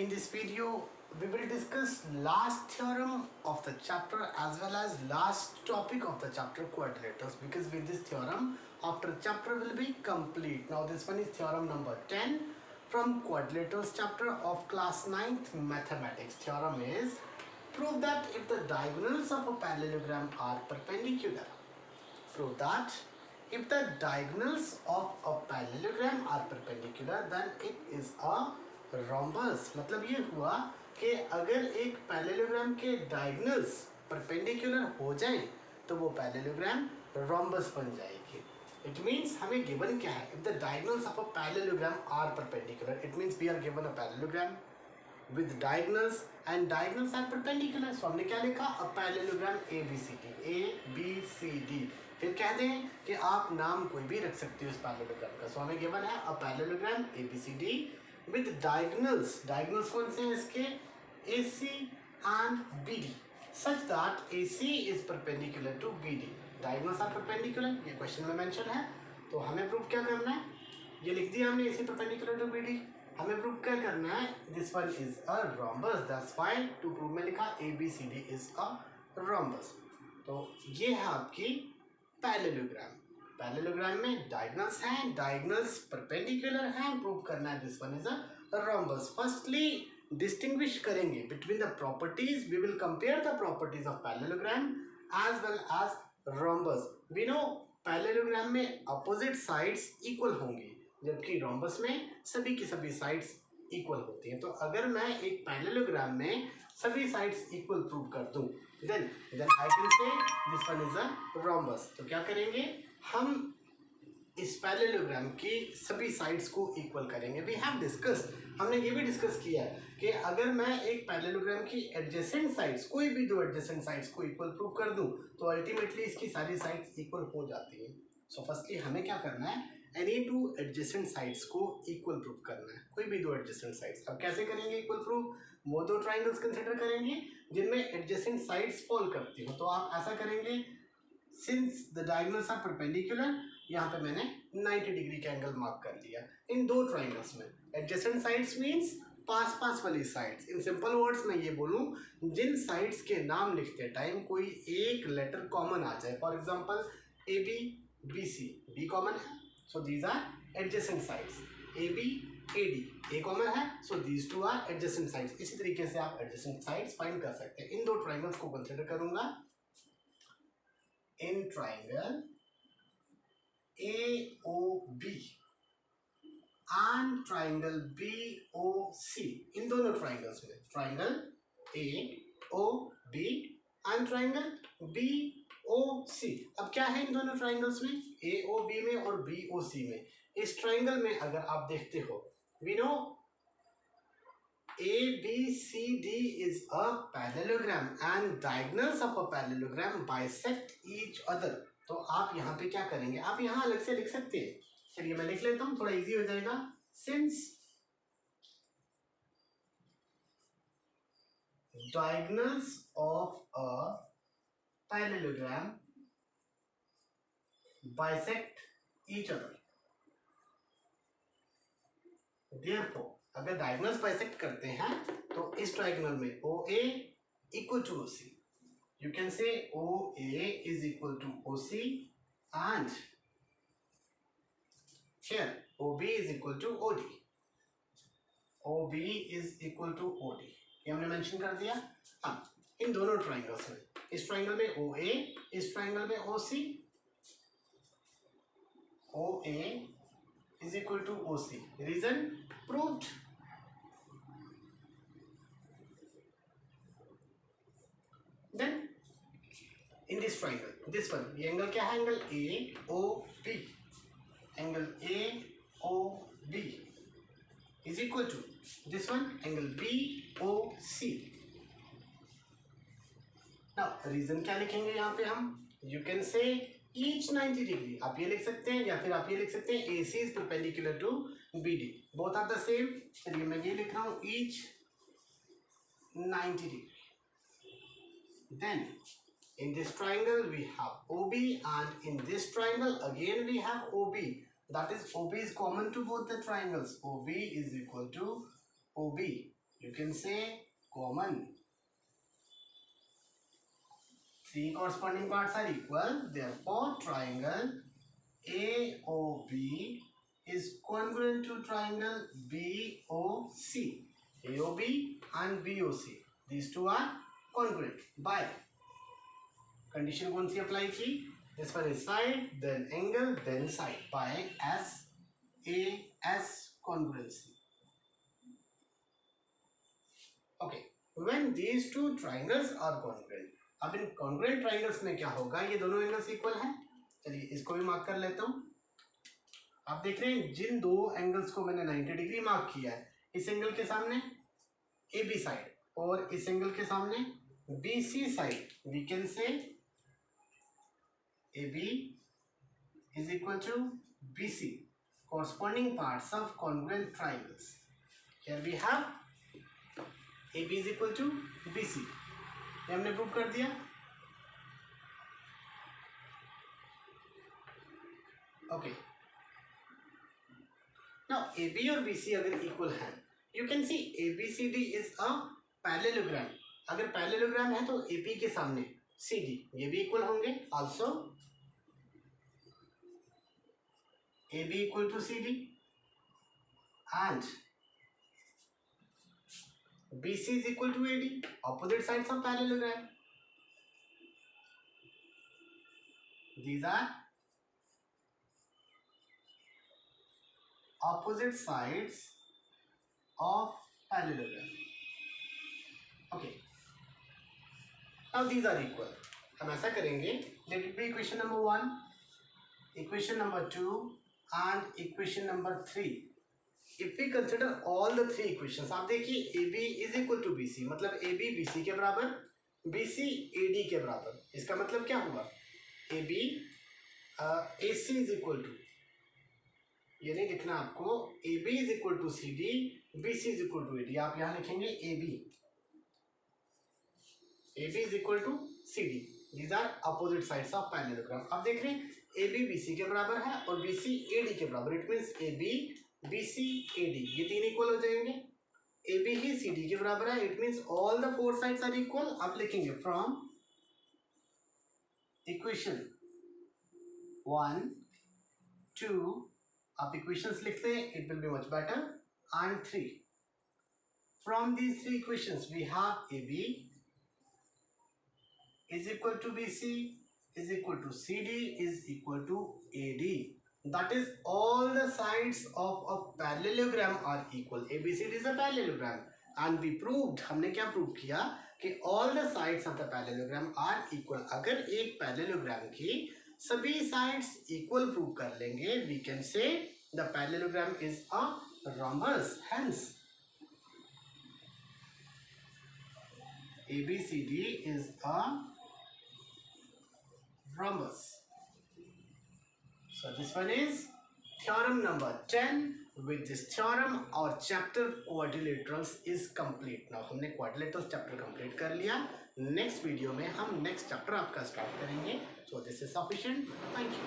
In this video, we will discuss last theorem of the chapter as well as last topic of the chapter quadrilaters, because with this theorem, after chapter will be complete. Now this one is theorem number 10 from quadrilaters chapter of class 9th mathematics. Theorem is prove that if the diagonals of a parallelogram are perpendicular. Prove that if the diagonals of a parallelogram are perpendicular, then it is a rhombus. मतलब ये हुआ कि अगर एक parallelogram के diagonals perpendicular हो जाएं तो वो पैरेललोग्राम rhombus बन जाएगी. It means हमें given क्या है? If the diagonals of a parallelogram are perpendicular, it means we are given a parallelogram with diagonals and diagonals are perpendicular. So हमने क्या लिखा? A parallelogram ABCD. ABCD. फिर कह दें कि आप नाम कोई भी रख सकते हो इस पैरेललोग्राम का. सो हमें गिवन है a parallelogram ABCD with diagonals. Diagonals कौन से हैं इसके? AC and BD such that AC is perpendicular to BD. Diagonals are perpendicular. ये क्वेश्चन में मेंशन है. तो हमें प्रूव क्या करना है? ये लिख दिया हमने AC perpendicular to BD. हमें प्रूव क्या करना है? This one is a rhombus. That's why to prove में लिखा ABCD is a rhombus. तो ये है आपकी पैरेललोग्राम. पैरेललोग्राम में डायगोनल्स हैं, डायगोनल्स परपेंडिकुलर हैं. प्रूव करना है this one is a rhombus. Firstly distinguish करेंगे between the properties. We will compare the properties of parallelogram as well as rhombus. We know parallelogram में अपोजिट साइड्स इक्वल होंगी, जबकि rhombus में सभी की सभी साइड्स इक्वल होती हैं. तो अगर मैं एक पैरेललोग्राम में सभी साइड्स इक्वल प्रूव कर दूं, then I can say this one is a rhombus. तो क्या करेंगे हम? इस पैरेललोग्राम की सभी साइड्स को इक्वल करेंगे. वी हैव डिस्कस्ड, हमने ये भी डिस्कस किया कि अगर मैं एक पैरेललोग्राम की एडजेसेंट साइड्स, कोई भी दो एडजेसेंट साइड्स को इक्वल प्रूव कर दूं तो अल्टीमेटली इसकी सारी साइड्स इक्वल हो जाती हैं. सो फर्स्टली हमें क्या करना है? एनी टू एडजेसेंट साइड्स को इक्वल प्रूव करना है. कोई भी दो एडजेसेंट साइड्स. अब कैसे करेंगे इक्वल प्रूव? वो दो ट्राइंगल्स कंसिडर करेंगे जिनमें एडजेसेंट साइड्स फॉल करती हो. तो आप ऐसा करेंगे, since the diagonals are perpendicular, यहाँ पे मैंने 90 डिग्री का एंगल मार्क कर दिया इन दो ट्राइंगल्स में. एडजेसेंट साइड्स मींस पास पास वाली साइड्स. इन सिंपल वर्ड्स में ये बोलूँ, जिन साइड्स के नाम लिखते टाइम कोई एक लेटर कॉमन आ जाए. For example AB BC, B common है, so these are adjacent sides. AB AD, A common है, so these two are adjacent sides. इसी तरीके से आप एडजेसेंट साइड्स फाइंड कर सकते हैं. इन दो ट्राइंगल्स को कंसिडर करूंगा. In triangle AOB and triangle BOC, इन दोनों ट्राइंगल्स में triangle AOB and triangle BOC. अब क्या है इन दोनों ट्राइंगल्स में? AOB में और BOC में. इस ट्राइंगल में अगर आप देखते हो, we know ABCD is a parallelogram and diagonals of a parallelogram bisect each other. तो आप यहाँ पे क्या करेंगे? आप यहाँ अलग से लिख सकते हैं. चलिए मैं लिख लेता हूँ, थोड़ा इजी हो जाएगा. Since diagonals of a parallelogram bisect each other, therefore अगर डायगोनल्स बाइसेक्ट करते हैं तो इस ट्राइगोनल में OA equal to OC, you can say OA is equal to OC and here OB is equal to OD. OB is equal to OD, ये हमने mention कर दिया. अब इन दोनों ट्राइंगल्स में, इस ट्राइंगल में OA, इस ट्राइंगल में OC, OA is equal to OC. Reason proved. Then in this triangle, this one, ये एंगल क्या है? Angle AOB. Angle AOB is equal to this one, angle BOC. Now reason क्या लिखेंगे यहाँ पे हम? You can say each 90 degree. आप ये लिख सकते हैं या फिर आप ये लिख सकते हैं AC is perpendicular to BD. Both are the same. चलिए मैं ये लिख रहा हूँ each 90 degree. Then in this triangle we have OB and in this triangle again we have OB. That is OB is common to both the triangles. OB is equal to OB. You can say common. Three corresponding parts are equal. Therefore, triangle AOB is congruent to triangle BOC. AOB and BOC. These two are congruent. By condition कौन सी apply की? This one is side, then angle, then side. By SAS congruency. Okay. When these two triangles are congruent. अब इन congruent triangles में क्या होगा? ये दोनों angles equal हैं. चलिए इसको भी मार्क कर लेता हूँ. आप देख रहे हैं जिन दो एंगल्स को मैंने 90 डिग्री मार्क किया है, इस एंगल के सामने AB साइड और इस एंगल के सामने BC side, we can say AB is equal to BC, corresponding parts of congruent triangles. Here we have AB is equal to BC. ये हमने प्रूव कर दिया. Okay. Now AB और BC अगर इक्वल हैं, you can see ABCD is a parallelogram. अगर parallelogram है तो AB के सामने CD ये भी इक्वल होंगे. Also AB equal to CD and BC is equal to AD. Opposite sides of parallelogram. These are opposite sides of parallelogram. Okay. Now these are equal. हम ऐसा करेंगे. Let it be equation number 1, equation number 2 and equation number 3. If we consider all the three equations, आप देखिए AB is equal to BC, मतलब AB BC के बराबर, BC AD के बराबर. इसका मतलब क्या हुआ? AB AC is equal to, ये नहीं लिखना आपको, AB is equal to CD, BC is equal to AD. आप यहाँ लिखेंगे AB is equal to CD. These are opposite sides of parallelogram. आप देख रहे हैं AB BC के बराबर है और BC AD के बराबर. It means AB BC AD ये तीन इक्वल हो जाएंगे. AB ही CD के बराबर है. It means all the four sides are equal. आप लिखेंगे फ्रॉम इक्वेशन 1 2, आप इक्वेशंस लिखते हैं, it will be much better, and 3. From these three equations we have AB is equal to BC is equal to CD is equal to AD. That is all the sides of a parallelogram are equal. ABCD is a parallelogram and we proved, हमने क्या prove किया कि all the sides of the parallelogram are equal. अगर एक parallelogram की सभी sides equal prove कर लेंगे, we can say the parallelogram is a rhombus. Hence ABCD is a rhombus. So this one is theorem number 10. With this theorem our chapter quadrilaterals is complete. Now हमने quadrilaterals chapter complete कर लिया. Next video में हम next chapter आपका start करेंगे. So this is sufficient. Thank you.